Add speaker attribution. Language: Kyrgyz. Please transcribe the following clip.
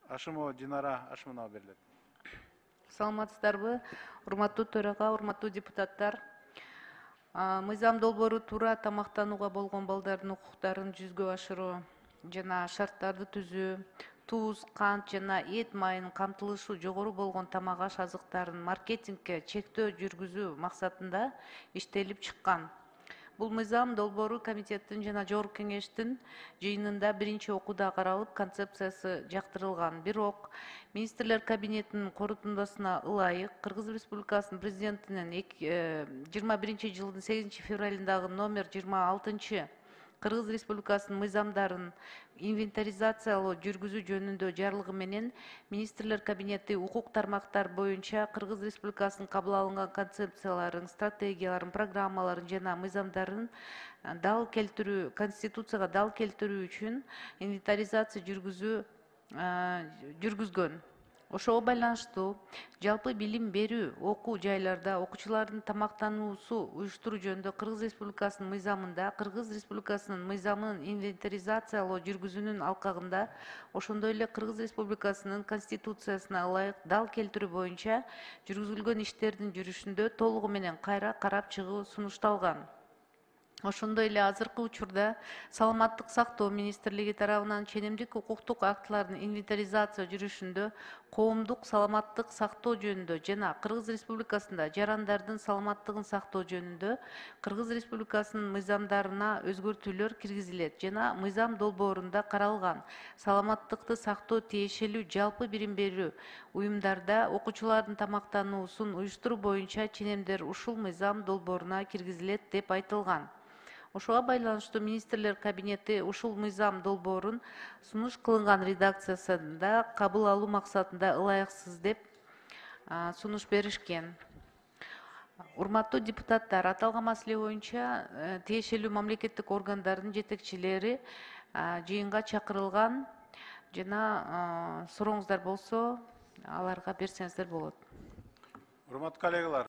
Speaker 1: Ашымова Динара Ашымовна берилет.
Speaker 2: Саламатсыздарбы, урматтуу төрага, урматтуу депутаттар. Мыйзам долбоору туура тамактанууга болгон балдардын укуктарын жүзгө ашыруу жана шарттарды түзүү, туз, кант жана эт майынын камтылышы жогору болгон тамак аш азыктарын маркетингге чектөө жүргүзүү максатында иштелип чыккан. Бул мыйзам долбоору комитеттин жана жогорку кеңештин жыйынында биринчи окууда каралып, концепциясы жактырылган. Бирок министрлер кабинетинин корутундусуна ылайык Кыргыз Республикасынын президентинин 21 жылдын 8 февралындагы номер 26 Кыргыз Республикасынын мыйзамдарын инвентаризациялоо жүргүзүү жөнүндө жарлыгы менен министрлер кабинети укук тармактар боюнча Кыргыз Республикасынын кабыл алынган концепцияларын, стратегияларын, программаларын жана мыйзамдарын дал келтирүү, конституцияга дал келтирүү үчүн инвентаризация жүргүзгөн. Ошого байланыштуу жалпы билим берүү окуу жайларда окуучулардын тамактануусу уюштуруу жөнүндө Кыргыз Республикасынын мыйзамында, Кыргыз Республикасынын мыйзамынын инвентаризациялоо жүргүзүүнүн алкагында, ошондой эле Кыргыз Республикасынын конституциясына ылайык дал келтирүү боюнча жүргүзүлгөн иштердин жүрүшүндө толугу менен кайра карап чыгуу сунушталган. Ошондой эле азыркы учурда Саламаттык сактоо министрлиги тарабынан ченемдик укуктук актылардын инвентаризация жүрүшүндө коомдук саламаттык сактоо жөнүндө жана Кыргыз Республикасында жарандардын саламаттыгын сактоо жөнүндө Кыргыз Республикасынын мыйзамдарына өзгөртүүлөр киргизилет жана мыйзам долбоорунда каралган саламаттыкты сактоо тиешелүү жалпы билим берүү уюмдарда окуучулардын тамактануусун уюштуруу боюнча ченемдер ушул мыйзам долбооруна киргизилет деп айтылган. Ошого байланыштуу министрлер кабинети ушул мыйзам долбоорун сунуш кылынган редакциясында кабыл алуу максатында ылайыксыз деп сунуш беришкен. Урматтуу депутаттар, аталган маселе боюнча тиешелүү мамлекеттик органдардын жетекчилери жыйынга чакырылган жана сурооңуздар болсо аларга берсеңиздер болот.
Speaker 1: Урматтуу коллегалар,